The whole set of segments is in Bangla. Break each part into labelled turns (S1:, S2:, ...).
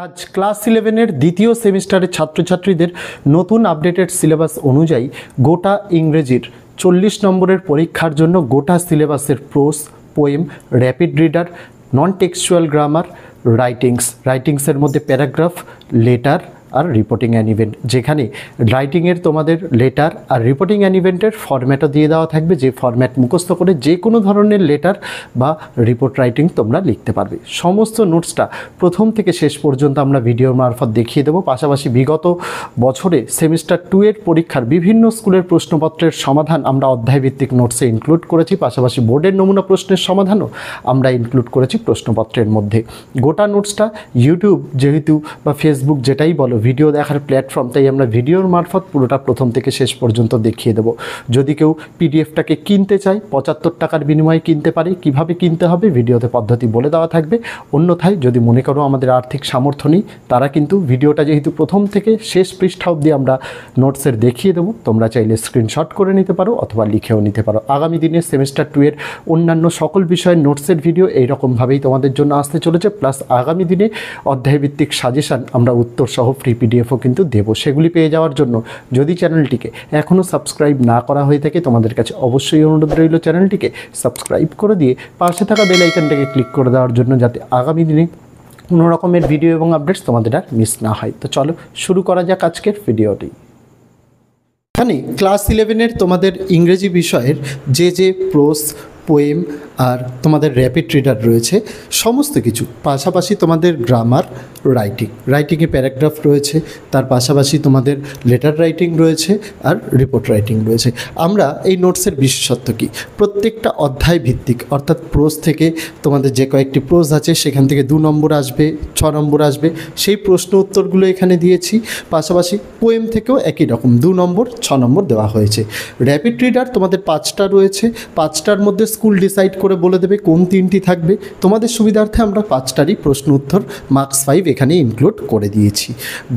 S1: আজ ক্লাস 11-এর দ্বিতীয় সেমিস্টারের ছাত্রছাত্রীদের নতুন আপডেটেড সিলেবাস অনুযায়ী গোটা ইংরেজির 40 নম্বরের পরীক্ষার জন্য গোটা সিলেবাসের prose, poem, rapid reader, non textual grammar, রাইটিংসের মধ্যে প্যারাগ্রাফ, লেটার আর রিপোর্টিং অ্যান ইভেন্ট, যেখানে রাইটিংয়ের তোমাদের লেটার আর রিপোর্টিং অ্যান ইভেন্টের ফরম্যাটও দিয়ে দেওয়া থাকবে, যে ফরম্যাট মুখস্থ করে যে কোনো ধরনের লেটার বা রিপোর্ট রাইটিং তোমরা লিখতে পারবে। সমস্ত নোটসটা প্রথম থেকে শেষ পর্যন্ত আমরা ভিডিওর মারফত দেখিয়ে দেবো। পাশাপাশি বিগত বছরে সেমিস্টার 2 এর পরীক্ষার বিভিন্ন স্কুলের প্রশ্নপত্রের সমাধান আমরা অধ্যায়ভিত্তিক নোটসে ইনক্লুড করেছি। পাশাপাশি বোর্ডের নমুনা প্রশ্নের সমাধানও আমরা ইনক্লুড করেছি প্রশ্নপত্রের মধ্যে। গোটা নোটসটা ইউটিউব যেহেতু বা ফেসবুক যেটাই বলো ভিডিও দেখার প্ল্যাটফর্ম, তাই আমরা ভিডিওর মারফত পুরোটা প্রথম থেকে শেষ পর্যন্ত দেখিয়ে দেবো। যদি কেউ পিডিএফটাকে কিনতে চায় 75 টাকার বিনিময়ে কিনতে পারে। কিভাবে কিনতে হবে ভিডিওতে পদ্ধতি বলে দেওয়া থাকবে। অন্যথায় যদি মনে করো আমাদের আর্থিক সামর্থ্য নেই, তারা কিন্তু ভিডিওটা যেহেতু প্রথম থেকে শেষ পৃষ্ঠা অবধি আমরা নোটসের দেখিয়ে দেবো, তোমরা চাইলে স্ক্রিনশট করে নিতে পারো অথবা লিখেও নিতে পারো। আগামী দিনে সেমিস্টার 2 এর অন্যান্য সকল বিষয়ের নোটসের ভিডিও এইরকমভাবেই তোমাদের জন্য আসতে চলেছে। প্লাস আগামী দিনে অধ্যায়ভিত্তিক সাজেশান আমরা উত্তর সহ ফ্রি পিডিএফও কিন্তু দেবো। সেগুলি পেয়ে যাওয়ার জন্য যদি চ্যানেলটিকে এখনও সাবস্ক্রাইব না করা হয়ে থাকে, তোমাদের কাছে অবশ্যই অনুরোধ রইল চ্যানেলটিকে সাবস্ক্রাইব করে দিয়ে পাশে থাকা বেল আইকনটাকে ক্লিক করে দেওয়ার জন্য, যাতে আগামী দিনে কোনো রকমের ভিডিও এবং আপডেটস তোমাদের আর মিস না হয়। তো চলো শুরু করা যাক আজকের ভিডিওটি। এখানে ক্লাস 11-এর তোমাদের ইংরেজি বিষয়ের যে প্রোস, পোয়েম আর তোমাদের র্যাপিড রিডার রয়েছে সমস্ত কিছু, পাশাপাশি তোমাদের গ্রামার, রাইটিংয়ে প্যারাগ্রাফ রয়েছে, তার পাশাপাশি তোমাদের লেটার রাইটিং রয়েছে আর রিপোর্ট রাইটিং রয়েছে। আমরা এই নোটসের বিশেষত্ব কী, প্রত্যেকটা অধ্যায় ভিত্তিক, অর্থাৎ প্রোস থেকে তোমাদের যে কয়েকটি প্রোস আছে সেখান থেকে 2 নম্বর আসবে, 6 নম্বর আসবে, সেই প্রশ্ন উত্তরগুলো এখানে দিয়েছি। পাশাপাশি পোয়েম থেকেও একই রকম 2 নম্বর, 6 নম্বর দেওয়া হয়েছে। র্যাপিড রিডার তোমাদের 5টা রয়েছে, 5টার মধ্যে স্কুল ডিসাইড করে বলে দেবে কোন 3টি থাকবে। তোমাদের সুবিধার্থে আমরা 5টারই প্রশ্ন উত্তর মার্কস 5 এখানে ইনক্লুড করে দিয়েছি।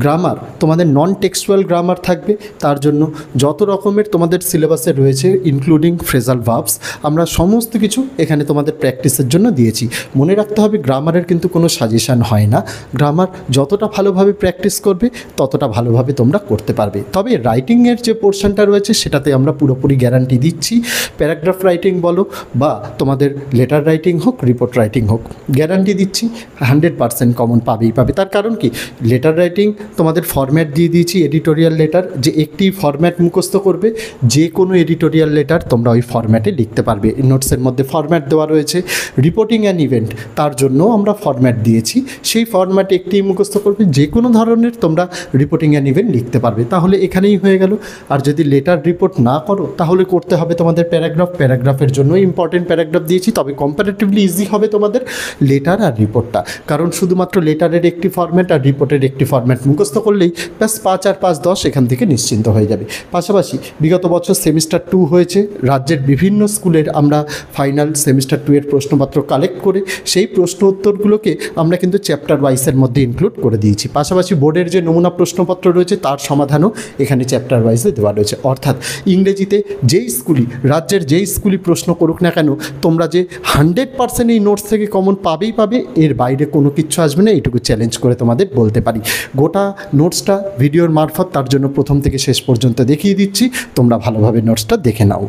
S1: গ্রামার তোমাদের নন টেক্সচুয়াল গ্রামার থাকবে, তার জন্য যত রকমের তোমাদের সিলেবাসে রয়েছে ইনক্লুডিং ফ্রেজাল ভার্বস আমরা সমস্ত কিছু এখানে তোমাদের প্র্যাকটিসের জন্য দিয়েছি। মনে রাখতে হবে গ্রামারের কিন্তু কোনো সাজেশান হয় না, গ্রামার যতটা ভালোভাবে প্র্যাকটিস করবে ততটা ভালোভাবে তোমরা করতে পারবে। তবে রাইটিংয়ের যে পোর্শনটা রয়েছে সেটাতে আমরা পুরোপুরি গ্যারান্টি দিচ্ছি। প্যারাগ্রাফ রাইটিং বলো বা তোমাদের লেটার রাইটিং হোক, রিপোর্ট রাইটিং হোক, গ্যারান্টি দিচ্ছি 100% কমন পাবেই পাবে। তার কারণ কি, লেটার রাইটিং তোমাদের ফরম্যাট দিয়ে দিয়েছি এডিটোরিয়াল লেটার, যে একটি ফরম্যাট মুখস্থ করবে, যে কোনো এডিটোরিয়াল লেটার তোমরা ওই ফরম্যাটে লিখতে পারবে। নোটসের মধ্যে ফরম্যাট দেওয়া রয়েছে। রিপোর্টিং অ্যান ইভেন্ট তার জন্য আমরা ফরম্যাট দিয়েছি, সেই ফরম্যাটে একটি মুখস্থ করবে, যে কোনো ধরনের তোমরা রিপোর্টিং অ্যান ইভেন্ট লিখতে পারবে। তাহলে এখানেই হয়ে গেল। আর যদি লেটার রিপোর্ট না করো তাহলে করতে হবে তোমাদের প্যারাগ্রাফের জন্য ইম্পর্টেন্ট প্যারাগ্রাফ দিয়েছি। তবে কম্পারেটিভলি ইজি হবে তোমাদের লেটার আর রিপোর্টটা, কারণ শুধুমাত্র লেটারের একটি ফরম্যাট আর রিপোর্টের একটি ফরম্যাট মুখস্থ করলেই ব্যাস 5 আর 5 10 এখান থেকে নিশ্চিন্ত হয়ে যাবে। পাশাপাশি বিগত বছর সেমিস্টার 2 হয়েছে, রাজ্যের বিভিন্ন স্কুলের আমরা ফাইনাল সেমিস্টার 2 এর প্রশ্নপত্র কালেক্ট করে সেই প্রশ্ন উত্তরগুলোকে আমরা কিন্তু চ্যাপ্টার ওয়াইজের মধ্যে ইনক্লুড করে দিয়েছি। পাশাপাশি বোর্ডের যে নমুনা প্রশ্নপত্র রয়েছে তার সমাধানও এখানে চ্যাপ্টার ওয়াইজে দেওয়া রয়েছে। অর্থাৎ ইংরেজিতে যেই স্কুলই, রাজ্যের যেই স্কুলই প্রশ্ন করুক না কেন, তোমরা যে 100% এই নোটস থেকে কমন পাবেই পাবে, এর বাইরে কোনো কিছু আসবে না, এইটুকু চ্যালেঞ্জ করে তোমাদের বলতে পারি। গোটা নোটসটা ভিডিওর মারফত তার জন্য প্রথম থেকে শেষ পর্যন্ত দেখিয়ে দিচ্ছি, তোমরা ভালোভাবে নোটসটা দেখে নাও।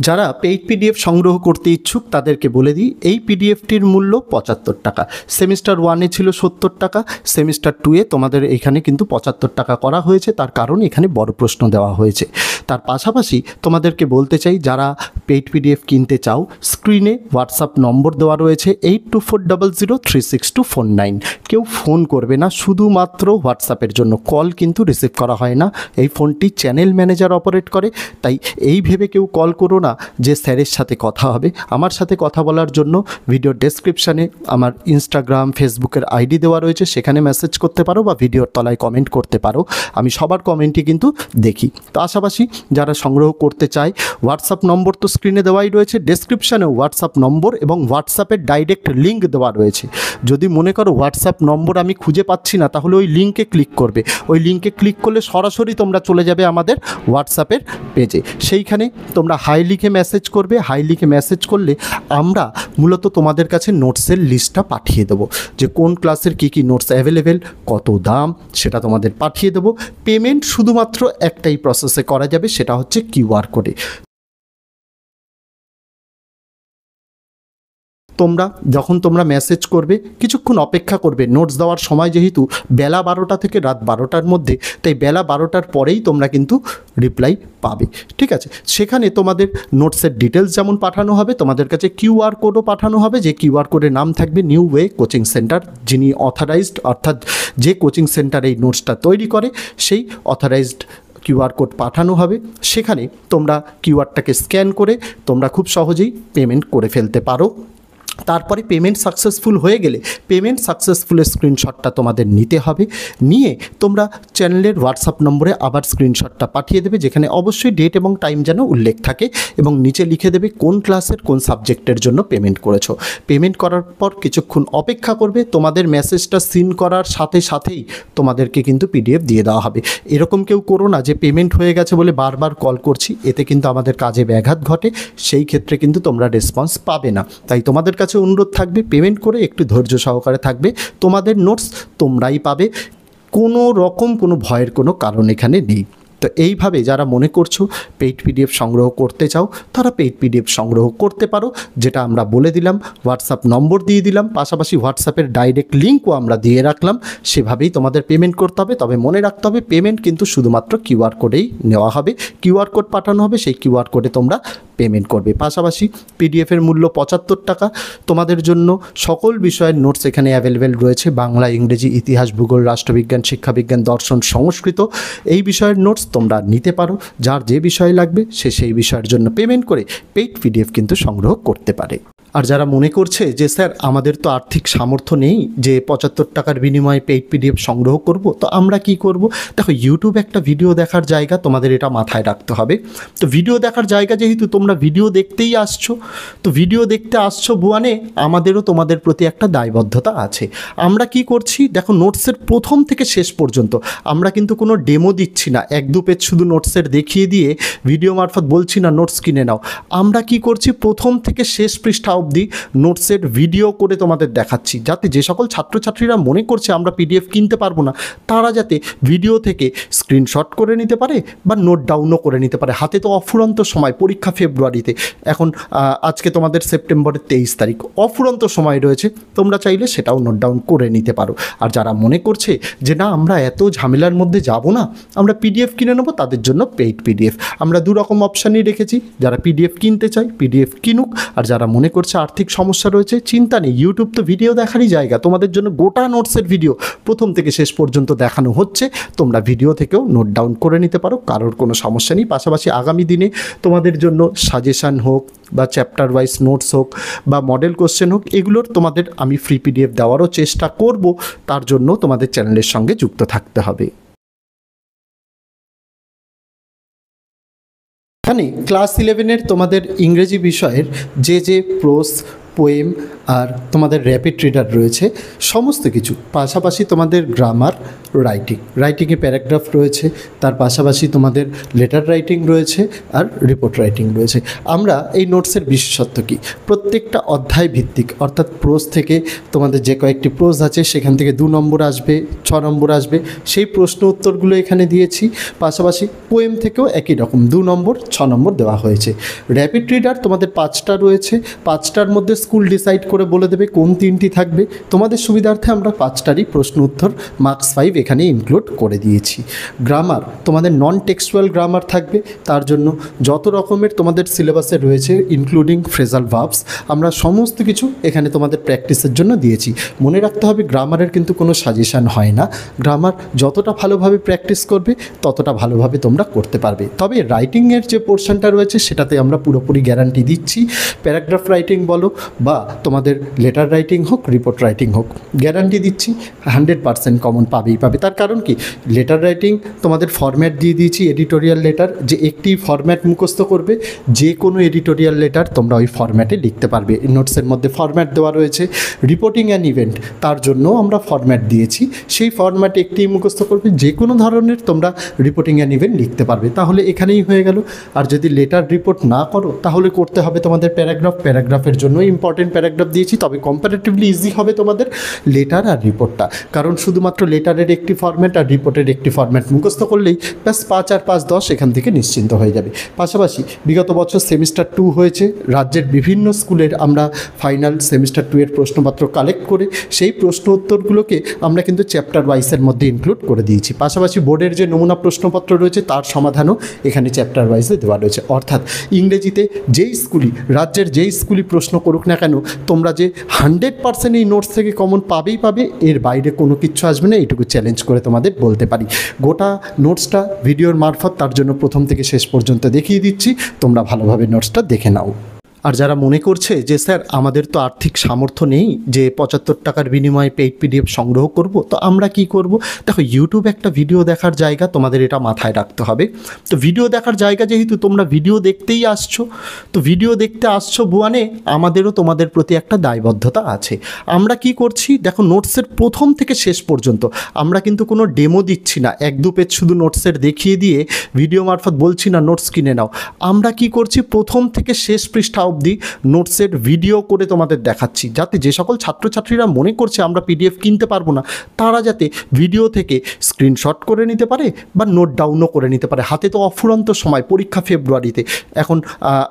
S1: যারা পেইড পিডিএফ সংগ্রহ করতে ইচ্ছুক তাদেরকে বলে দিই, এই পিডিএফটির মূল্য 75 টাকা। সেমিস্টার 1-এ ছিল 70 টাকা, সেমিস্টার 2-এ তোমাদের এখানে কিন্তু 75 টাকা করা হয়েছে। তার কারণ এখানে বড় প্রশ্ন দেওয়া হয়েছে। তার পাশাপাশি তোমাদেরকে বলতে চাই, যারা পেইড পিডিএফ কিনতে চাও, স্ক্রিনে হোয়াটসঅ্যাপ নম্বর দেওয়া রয়েছে 8240036249। কেউ ফোন করবে না, শুধুমাত্র হোয়াটসঅ্যাপের জন্য। কল কিন্তু রিসিভ করা হয় না, এই ফোনটি চ্যানেল ম্যানেজার অপারেট করে। তাই এই ভেবে কেউ কল করো না যে স্যারের সাথে কথা হবে। আমার সাথে কথা বলার জন্য ভিডিওর ডেসক্রিপশানে আমার ইনস্টাগ্রাম, ফেসবুকের আইডি দেওয়া রয়েছে, সেখানে মেসেজ করতে পারো বা ভিডিওর তলায় কমেন্ট করতে পারো। আমি সবার কমেন্টই কিন্তু দেখি। তো পাশাপাশি যারা সংগ্রহ করতে চায় হোয়াটসঅ্যাপ নম্বর তো স্ক্রিনে দেওয়াই রয়েছে, ডেসক্রিপশানেও হোয়াটসঅ্যাপ নম্বর এবং হোয়াটসঅ্যাপের ডাইরেক্ট লিঙ্ক দেওয়া রয়েছে। যদি মনে করো হোয়াটসঅ্যাপ নম্বর আমি খুঁজে পাচ্ছি না, তাহলে ওই লিঙ্কে ক্লিক করবে। ওই লিঙ্কে ক্লিক করলে সরাসরি তোমরা চলে যাবে আমাদের হোয়াটসঅ্যাপের পেজে। সেইখানে তোমরা হাই লিখে মেসেজ করবে। হাই লিখে মেসেজ করলে আমরা মূলত তোমাদের কাছে নোটসের লিস্টটা পাঠিয়ে দেবো, যে কোন ক্লাসের কী কী নোটস অ্যাভেলেবেল, কত দাম, সেটা তোমাদের পাঠিয়ে দেবো। পেমেন্ট শুধুমাত্র একটাই প্রসেসে করা যাবে, সেটা হচ্ছে কিউআর কোডে। তোমরা মেসেজ করবে, কিছুক্ষণ অপেক্ষা করবে। নোটস দেওয়ার সময় যেহেতু বেলা 12টা থেকে রাত 12টার মধ্যে, তাই বেলা 12টার পরেই তোমরা কিন্তু রিপ্লাই পাবে, ঠিক আছে। সেখানে তোমাদের নোটসের ডিটেলস যেমন পাঠানো হবে, তোমাদের কাছে কিউআর কোডও পাঠানো হবে, যে কিউআর কোডের নাম থাকবে নিউ ওয়ে কোচিং সেন্টার। যিনি অথরাইজড, অর্থাৎ যে কোচিং সেন্টার এই নোটসটা তৈরি করে, সেই অথরাইজড কিউআর কোড পাঠানো হবে। সেখানে তোমরা কিউআরটাকে স্ক্যান করে তোমরা খুব সহজেই পেমেন্ট করে ফেলতে পারো। তারপরে পেমেন্ট সাকসেসফুল হয়ে গেলে পেমেন্ট সাকসেসফুলের স্ক্রিনশটটা তোমাদের নিতে হবে। নিয়ে তোমরা চ্যানেলের হোয়াটসঅ্যাপ নম্বরে আবার স্ক্রিনশটটা পাঠিয়ে দেবে, যেখানে অবশ্যই ডেট এবং টাইম যেন উল্লেখ থাকে, এবং নিচে লিখে দেবে কোন ক্লাসের কোন সাবজেক্টের জন্য পেমেন্ট করেছো। পেমেন্ট করার পর কিছুক্ষণ অপেক্ষা করবে। তোমাদের মেসেজটা সিন করার সাথে সাথেই তোমাদেরকে কিন্তু পিডিএফ দিয়ে দেওয়া হবে। এরকম কেউ করো না যে পেমেন্ট হয়ে গেছে বলে বারবার কল করছি, এতে কিন্তু আমাদের কাজে ব্যাঘাত ঘটে। সেই ক্ষেত্রে কিন্তু তোমরা রেসপন্স পাবে না। তাই তোমাদের কাছে অনুরোধ থাকবে, পেমেন্ট করে একটু ধৈর্য সহকারে থাকবে। তোমাদের নোটস তোমরাই পাবে, কোনো রকম কোনো ভয়ের কোনো কারণ এখানে নেই। তো এইভাবে যারা মনে করছো পেইড পিডিএফ সংগ্রহ করতে চাও, তারা পেইড পিডিএফ সংগ্রহ করতে পারো। যেটা আমরা বলে দিলাম, হোয়াটসঅ্যাপ নম্বর দিয়ে দিলাম, পাশাপাশি হোয়াটসঅ্যাপের ডাইরেক্ট লিঙ্কও আমরা দিয়ে রাখলাম। সেভাবেই তোমাদের পেমেন্ট করতে হবে। তবে মনে রাখতে হবে, পেমেন্ট কিন্তু শুধুমাত্র কিউআর কোডেই নেওয়া হবে। কিউআর কোড পাঠানো হবে, সেই কিউআর কোডে তোমরা পেমেন্ট করবে। পাশাপাশি পিডিএফের মূল্য 75 টাকা। তোমাদের জন্য সকল বিষয়ের নোটস এখানে অ্যাভেলেবেল রয়েছে, বাংলা, ইংরেজি, ইতিহাস, ভূগোল, রাষ্ট্রবিজ্ঞান, শিক্ষাবিজ্ঞান, দর্শন, সংস্কৃত। এই বিষয়ের নোটস তোমরা নিতে পারো। যার যে বিষয় লাগবে সে সেই বিষয়ের জন্য পেমেন্ট করে পেইড পিডিএফ কিন্তু সংগ্রহ করতে পারে। আর যারা মনে করছে যে স্যার আমাদের তো আর্থিক সামর্থ্য নেই যে 75 টাকার বিনিময়ে পেইড পিডিএফ সংগ্রহ করব, তো আমরা কি করব? দেখো, ইউটিউব একটা ভিডিও দেখার জায়গা, তোমাদের এটা মাথায় রাখতে হবে। তো ভিডিও দেখার জায়গা যেহেতু তোমরা ভিডিও দেখতেই আসছো, তো ভিডিও দেখতে আসছো বুয়ানে, আমাদেরও তোমাদের প্রতি একটা দায়বদ্ধতা আছে। আমরা কি করছি দেখো, নোটসের প্রথম থেকে শেষ পর্যন্ত আমরা কিন্তু কোনো ডেমো দিচ্ছি না, 1-2 পেজ শুধু নোটসের দেখিয়ে দিয়ে ভিডিও মারফত বলছি না নোটস কিনে নাও। আমরা কি করছি, প্রথম থেকে শেষ পৃষ্ঠা অবধি নোটসের ভিডিও করে তোমাদের দেখাচ্ছি, যাতে যে সকল ছাত্রছাত্রীরা মনে করছে আমরা পিডিএফ কিনতে পারবো না, তারা যাতে ভিডিও থেকে স্ক্রিনশট করে নিতে পারে বা নোট ডাউনও করে নিতে পারে। হাতে তো অফুরন্ত সময়, পরীক্ষা ফেব্রুয়ারিতে, এখন আজকে তোমাদের সেপ্টেম্বরের 23 তারিখ, অফুরন্ত সময় রয়েছে। তোমরা চাইলে সেটাও নোট ডাউন করে নিতে পারো। আর যারা মনে করছে যে না আমরা এত ঝামেলার মধ্যে যাব না, আমরা পিডিএফ কিনে নেবো, তাদের জন্য পেইড পিডিএফ আমরা 2 রকম অপশানই রেখেছি। যারা পিডিএফ কিনতে চায় পিডিএফ কিনুক, আর যারা মনে করছে আর্থিক সমস্যা রয়েছে, চিন্তা নেই, ইউটিউব তো ভিডিও দেখারই জায়গা। তোমাদের জন্য গোটা নোটসের ভিডিও প্রথম থেকে শেষ পর্যন্ত দেখানো হচ্ছে। তোমরা ভিডিও থেকেও নোট ডাউন করে নিতে পারো, কারোর কোনো সমস্যা নেই। পাশাপাশি আগামী দিনে তোমাদের জন্য সাজেশান হোক বা চ্যাপ্টার ওয়াইজ নোটস হোক বা মডেল কোশ্চেন হোক, এগুলোর তোমাদের আমি ফ্রি পিডিএফ দেওয়ারও চেষ্টা করব। তার জন্য তোমাদের চ্যানেলের সঙ্গে যুক্ত থাকতে হবে। এখানে ক্লাস 11-এর তোমাদের ইংরেজি বিষয়ের যে প্রোস, পোয়েম আর তোমাদের র্যাপিড রিডার রয়েছে সমস্ত কিছু, পাশাপাশি তোমাদের গ্রামার, রাইটিংয়ে প্যারাগ্রাফ রয়েছে, তার পাশাপাশি তোমাদের লেটার রাইটিং রয়েছে আর রিপোর্ট রাইটিং রয়েছে। আমরা এই নোটসের বিশেষত্ব কী, প্রত্যেকটা অধ্যায় ভিত্তিক, অর্থাৎ প্রোজ থেকে তোমাদের যে কয়েকটি প্রোজ আছে সেখান থেকে 2 নম্বর আসবে, 6 নম্বর আসবে, সেই প্রশ্ন উত্তরগুলো এখানে দিয়েছি। পাশাপাশি পোয়েম থেকেও একই রকম 2 নম্বর, 6 নম্বর দেওয়া হয়েছে। র্যাপিড রিডার তোমাদের 5টা রয়েছে, 5টার মধ্যে স্কুল ডিসাইড করে বলে দেবে কোন 3টি থাকবে। তোমাদের সুবিধার্থে আমরা 5টারই প্রশ্ন উত্তর মার্কস 5 এখানে ইনক্লুড করে দিয়েছি। গ্রামার তোমাদের নন টেক্সচুয়াল গ্রামার থাকবে, তার জন্য যত রকমের তোমাদের সিলেবাসে রয়েছে ইনক্লুডিং ফ্রেজাল ভার্বস, আমরা সমস্ত কিছু এখানে তোমাদের প্র্যাকটিসের জন্য দিয়েছি। মনে রাখতে হবে গ্রামারের কিন্তু কোনো সাজেশান হয় না, গ্রামার যতটা ভালোভাবে প্র্যাকটিস করবে ততটা ভালোভাবে তোমরা করতে পারবে। তবে রাইটিংয়ের যে পোর্শনটা রয়েছে সেটাতে আমরা পুরোপুরি গ্যারান্টি দিচ্ছি। প্যারাগ্রাফ রাইটিং বলো বা তোমাদের লেটার রাইটিং হোক, রিপোর্ট রাইটিং হোক, গ্যারান্টি দিচ্ছি 100% কমন পাবেই পাবে। তার কারণ কি, লেটার রাইটিং তোমাদের ফরম্যাট দিয়ে দিয়েছি এডিটোরিয়াল লেটার, যে একটি ফরম্যাট মুখস্থ করবে, যে কোনো এডিটোরিয়াল লেটার তোমরা ওই ফরম্যাটে লিখতে পারবে। নোটসের মধ্যে ফরম্যাট দেওয়া রয়েছে। রিপোর্টিং অ্যান্ড ইভেন্ট, তার জন্য আমরা ফরম্যাট দিয়েছি, সেই ফরম্যাটে একটি মুখস্থ করবে, যে কোনো ধরনের তোমরা রিপোর্টিং অ্যান্ড ইভেন্ট লিখতে পারবে। তাহলে এখানেই হয়ে গেল। আর যদি লেটার রিপোর্ট না করো তাহলে করতে হবে তোমাদের প্যারাগ্রাফ। প্যারাগ্রাফের জন্য ইম্পর্টেন্ট প্যারাগ্রাফ দিয়েছি, তবে কম্পারেটিভলি ইজি হবে তোমাদের লেটার আর রিপোর্টটা, কারণ শুধুমাত্র লেটারের একটি ফরম্যাট আর রিপোর্টের একটি ফরম্যাট মুখস্থ করলেই ব্যাস 5 আর 5 10 এখান থেকে নিশ্চিন্ত হয়ে যাবে। পাশাপাশি বিগত বছর সেমিস্টার 2 হয়েছে, রাজ্যের বিভিন্ন স্কুলের আমরা ফাইনাল সেমিস্টার 2 এর প্রশ্নপত্র কালেক্ট করে সেই প্রশ্ন উত্তরগুলোকে আমরা কিন্তু চ্যাপ্টার ওয়াইজের মধ্যে ইনক্লুড করে দিয়েছি। পাশাপাশি বোর্ডের যে নমুনা প্রশ্নপত্র রয়েছে তার সমাধানও এখানে চ্যাপ্টার ওয়াইজে দেওয়া রয়েছে। অর্থাৎ ইংরেজিতে যেই স্কুলই, রাজ্যের যেই স্কুলই প্রশ্ন করুক না কেন, তোমরা যে 100% এই নোটস থেকে কমন পাবেই পাবে, এর বাইরে কোনো কিছু আসবে না, এইটুকু চ্যালেঞ্জ করে তোমাদের বলতে পারি। গোটা নোটসটা ভিডিওর মারফত তার জন্য প্রথম থেকে শেষ পর্যন্ত দেখিয়ে দিচ্ছি, তোমরা ভালোভাবে নোটসটা দেখে নাও। আর যারা মনে করছে যে স্যার আমাদের তো আর্থিক সামর্থ্য নেই যে 75 টাকার বিনিময়ে পেইড পিডিএফ সংগ্রহ করব, তো আমরা কি করব? দেখো, ইউটিউব একটা ভিডিও দেখার জায়গা, তোমাদের এটা মাথায় রাখতে হবে। তো ভিডিও দেখার জায়গা যেহেতু তোমরা ভিডিও দেখতেই আসছো, তো ভিডিও দেখতে আসছো বুয়ানে, আমাদেরও তোমাদের প্রতি একটা দায়বদ্ধতা আছে। আমরা কি করছি দেখো, নোটসের প্রথম থেকে শেষ পর্যন্ত আমরা কিন্তু কোনো ডেমো দিচ্ছি না, 1-2 পেজ শুধু নোটসের দেখিয়ে দিয়ে ভিডিও মারফত বলছি না নোটস কিনে নাও। আমরা কি করছি, প্রথম থেকে শেষ পৃষ্ঠা অবধি নোটসের ভিডিও করে তোমাদের দেখাচ্ছি, যাতে যে সকল ছাত্রছাত্রীরা মনে করছে আমরা পিডিএফ কিনতে পারবো না, তারা যাতে ভিডিও থেকে স্ক্রিনশট করে নিতে পারে বা নোট ডাউনও করে নিতে পারে। হাতে তো অফুরন্ত সময়, পরীক্ষা ফেব্রুয়ারিতে, এখন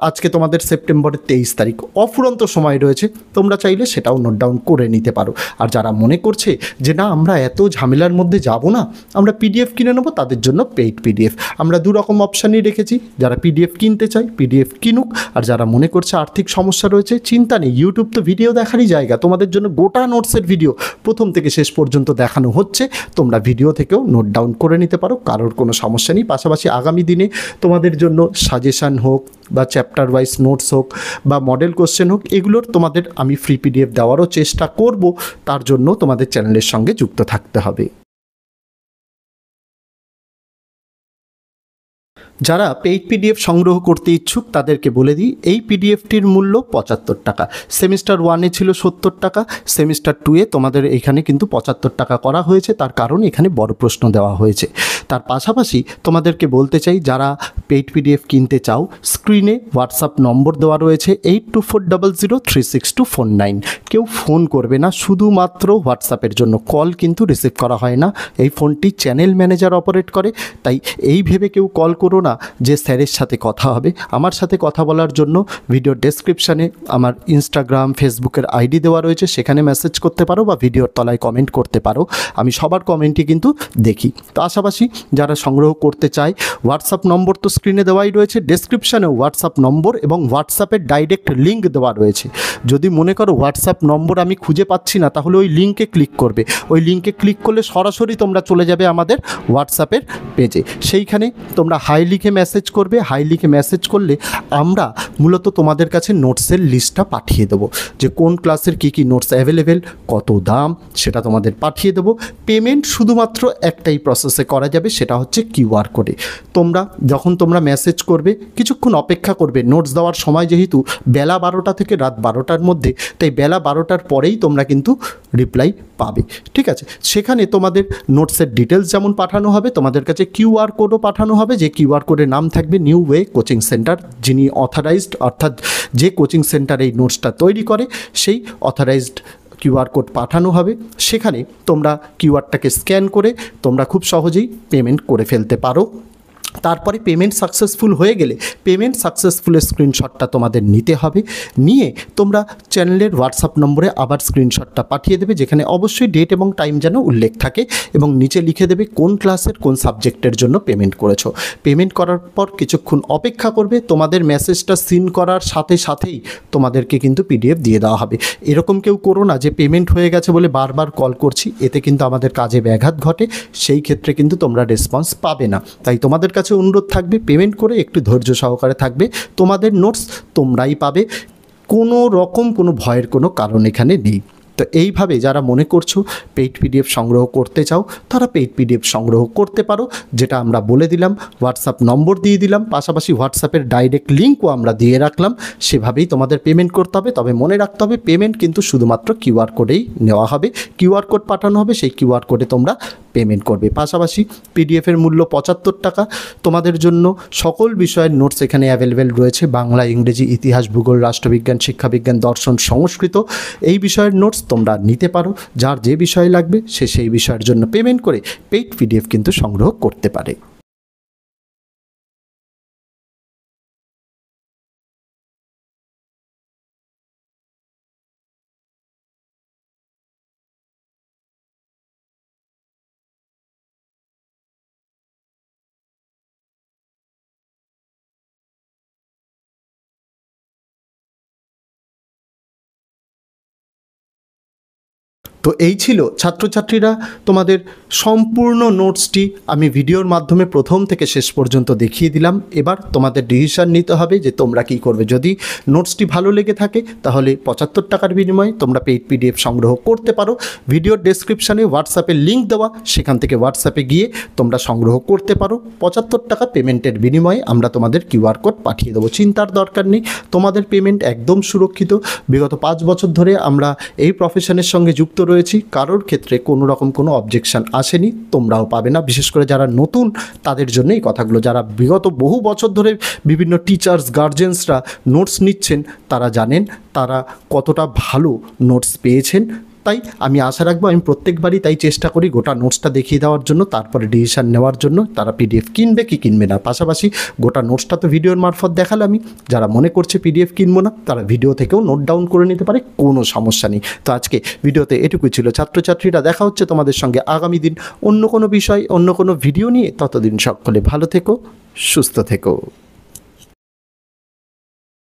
S1: আজকে তোমাদের সেপ্টেম্বরের 23 তারিখ, অফুরন্ত সময় রয়েছে, তোমরা চাইলে সেটাও নোট ডাউন করে নিতে পারো। আর যারা মনে করছে যে না আমরা এত ঝামেলার মধ্যে যাব না, আমরা পিডিএফ কিনে নেবো, তাদের জন্য পেইড পিডিএফ আমরা 2 রকম অপশানই রেখেছি। যারা পিডিএফ কিনতে চায় পিডিএফ কিনুক, আর যারা মনে করছে আর্থিক সমস্যা রয়েছে, চিন্তা নেই, ইউটিউব তো ভিডিও দেখারই জায়গা, তোমাদের জন্য গোটা নোটসের ভিডিও প্রথম থেকে শেষ পর্যন্ত দেখানো হচ্ছে, তোমরা ভিডিও থেকেও নোট ডাউন করে নিতে পারো, কারোর কোনো সমস্যা নেই। পাশাপাশি আগামী দিনে তোমাদের জন্য সাজেশান হোক বা চ্যাপ্টার ওয়াইজ নোটস হোক বা মডেল কোশ্চেন হোক, এগুলোর তোমাদের আমি ফ্রি পিডিএফ দেওয়ারও চেষ্টা করব, তার জন্য তোমাদের চ্যানেলের সঙ্গে যুক্ত থাকতে হবে। যারা পেইড পিডিএফ সংগ্রহ করতে ইচ্ছুক তাদেরকে বলে দিই, এই পিডিএফটির মূল্য 75 টাকা। সেমিস্টার 1-এ ছিল 70 টাকা, সেমিস্টার 2-এ তোমাদের এখানে কিন্তু 75 টাকা করা হয়েছে, তার কারণ এখানে বড় প্রশ্ন দেওয়া হয়েছে। তার পাশাপাশি তোমাদেরকে বলতে চাই, যারা পেইড পিডিএফ কিনতে চাও, স্ক্রিনে হোয়াটসঅ্যাপ নম্বর দেওয়া রয়েছে 8240036249। কেউ ফোন করবে না, শুধুমাত্র হোয়াটসঅ্যাপের জন্য, কল কিন্তু রিসিভ করা হয় না। এই ফোনটি চ্যানেল ম্যানেজার অপারেট করে, তাই এই ভেবে কেউ কল করো না যে স্যারের সাথে কথা হবে। আমার সাথে কথা বলার জন্য ভিডিওর ডেসক্রিপশানে আমার ইনস্টাগ্রাম, ফেসবুকের আইডি দেওয়া রয়েছে, সেখানে মেসেজ করতে পারো বা ভিডিওর তলায় কমেন্ট করতে পারো, আমি সবার কমেন্টই কিন্তু দেখি। তো আশাবাসী যারা সংগ্রহ করতে চায়, হোয়াটসঅ্যাপ নম্বর তো স্ক্রিনে দেওয়াই রয়েছে, ডেসক্রিপশানেও হোয়াটসঅ্যাপ নম্বর এবং হোয়াটসঅ্যাপের ডাইরেক্ট লিঙ্ক দেওয়া রয়েছে। যদি মনে করো হোয়াটসঅ্যাপ নম্বর আমি খুঁজে পাচ্ছি না, তাহলে ওই লিঙ্কে ক্লিক করবে, ওই লিঙ্কে ক্লিক করলে সরাসরি তোমরা চলে যাবে আমাদের হোয়াটসঅ্যাপের পেজে, সেইখানে তোমরা হাই লিখে মেসেজ করবে। হাই লিখে মেসেজ করলে আমরা মূলত তোমাদের কাছে নোটসের লিস্টটা পাঠিয়ে দেবো, যে কোন ক্লাসের কী কী নোটস অ্যাভেলেবেল, কত দাম, সেটা তোমাদের পাঠিয়ে দেবো। পেমেন্ট শুধুমাত্র একটাই প্রসেসে করা যাবে, সেটা হচ্ছে কিউআর কোডে। তোমরা মেসেজ করবে, কিছুক্ষণ অপেক্ষা করবে, নোটস দেওয়ার সময় যেহেতু বেলা 12টা থেকে রাত 12টার মধ্যে, তাই বেলা 12টার পরেই তোমরা কিন্তু রিপ্লাই পাবে, ঠিক আছে। সেখানে তোমাদের নোটসের ডিটেলস যেমন পাঠানো হবে, তোমাদের কাছে কিউআর কোডও পাঠানো হবে, যে কিউআর কোডের নাম থাকবে নিউ ওয়ে কোচিং সেন্টার, যিনি অথরাইজড, অর্থাৎ যে কোচিং সেন্টার এই নোটসটা তৈরি করে সেই অথরাইজড কিউআর কোড পাঠানো হবে। সেখানে তোমরা কিউআরটাকে স্ক্যান করে তোমরা খুব সহজেই পেমেন্ট করে ফেলতে পারো। তারপরে পেমেন্ট সাকসেসফুল হয়ে গেলে পেমেন্ট সাকসেসফুলের স্ক্রিনশটটা তোমাদের নিতে হবে, নিয়ে তোমরা চ্যানেলের হোয়াটসঅ্যাপ নম্বরে আবার স্ক্রিনশটটা পাঠিয়ে দেবে, যেখানে অবশ্যই ডেট এবং টাইম যেন উল্লেখ থাকে, এবং নিচে লিখে দেবে কোন ক্লাসের কোন সাবজেক্টের জন্য পেমেন্ট করেছো। পেমেন্ট করার পর কিছুক্ষণ অপেক্ষা করবে, তোমাদের মেসেজটা সিন করার সাথে সাথেই তোমাদেরকে কিন্তু পিডিএফ দিয়ে দেওয়া হবে। এরকম কেউ করো না যে পেমেন্ট হয়ে গেছে বলে বারবার কল করছি, এতে কিন্তু আমাদের কাজে ব্যাঘাত ঘটে, সেই ক্ষেত্রে কিন্তু তোমরা রেসপন্স পাবে না। তাই তোমাদের কাছে অনুরোধ থাকবে, পেমেন্ট করে একটু ধৈর্য সহকারে থাকবে, তোমাদের নোটস তোমরাই পাবে। কোনো রকম কোনো ভয়ের কোনো কারণ এখানে নেই। তো এইভাবে যারা মনে করছো পেইড পিডিএফ সংগ্রহ করতে চাও তারা পেইড পিডিএফ সংগ্রহ করতে পারো, যেটা আমরা বলে দিলাম, হোয়াটসঅ্যাপ নম্বর দিয়ে দিলাম, পাশাপাশি হোয়াটসঅ্যাপের ডাইরেক্ট লিঙ্কও আমরা দিয়ে রাখলাম। সেভাবেই তোমাদের পেমেন্ট করতে হবে। তবে মনে রাখতে হবে পেমেন্ট কিন্তু শুধুমাত্র কিউআর কোডেই নেওয়া হবে, কিউআর কোড পাঠানো হবে, সেই কিউআর কোডে তোমরা পেমেন্ট করবে। পাশাপাশি পিডিএফের মূল্য 75 টাকা। তোমাদের জন্য সকল বিষয়ের নোটস এখানে অ্যাভেলেবেল রয়েছে, বাংলা, ইংরেজি, ইতিহাস, ভূগোল, রাষ্ট্রবিজ্ঞান, শিক্ষাবিজ্ঞান, দর্শন, সংস্কৃত, এই বিষয়ের নোটস তোমরা নিতে পারো। যার যে বিষয় লাগবে সে সেই বিষয়ের জন্য পেমেন্ট করে পেইড পিডিএফ কিন্তু সংগ্রহ করতে পারে। তো এই ছিল ছাত্রছাত্রীরা তোমাদের সম্পূর্ণ নোটসটি আমি ভিডিওর মাধ্যমে প্রথম থেকে শেষ পর্যন্ত দেখিয়ে দিলাম। এবার তোমাদের ডিসিশন নিতে হবে যে তোমরা কী করবে। যদি নোটসটি ভালো লেগে থাকে তাহলে 75 টাকার বিনিময়ে তোমরা পেইড পিডিএফ সংগ্রহ করতে পারো। ভিডিওর ডেসক্রিপশানে হোয়াটসঅ্যাপের লিঙ্ক দেওয়া, সেখান থেকে হোয়াটসঅ্যাপে গিয়ে তোমরা সংগ্রহ করতে পারো। 75 টাকা পেমেন্টের বিনিময়ে আমরা তোমাদের কিউআর কোড পাঠিয়ে দেবো। চিন্তার দরকার নেই, তোমাদের পেমেন্ট একদম সুরক্ষিত। বিগত 5 বছর ধরে আমরা এই প্রফেশনের সঙ্গে যুক্ত রয়েছি, কারোর ক্ষেত্রে কোনো রকম কোনো অবজেকশন আসেনি, তোমরাও পাবে না। বিশেষ করে যারা নতুন তাদের জন্য এই কথাগুলো, যারা বিগত বহু বছর ধরে বিভিন্ন টিচার্স, গার্জেন্সরা নোটস নিচ্ছেন তারা জানেন তারা কতটা ভালো নোটস পেয়েছেন। তাই আমি আশা রাখবো, আমি প্রত্যেকবারই তাই চেষ্টা করি গোটা নোটসটা দেখিয়ে দেওয়ার জন্য, তারপরে ডিসিশান নেওয়ার জন্য তারা পিডিএফ কিনবে কি কিনবে না। পাশাপাশি গোটা নোটসটা তো ভিডিওর মারফত দেখালাম আমি, যারা মনে করছে পিডিএফ কিনবো না তারা ভিডিও থেকেও নোট ডাউন করে নিতে পারে, কোনো সমস্যা নেই। তো আজকে ভিডিওতে এটুকুই ছিল ছাত্রছাত্রীরা। দেখা হচ্ছে তোমাদের সঙ্গে আগামী দিন অন্য কোনো বিষয়, অন্য কোনো ভিডিও নিয়ে। ততদিন সকলে ভালো থেকো, সুস্থ থেকো।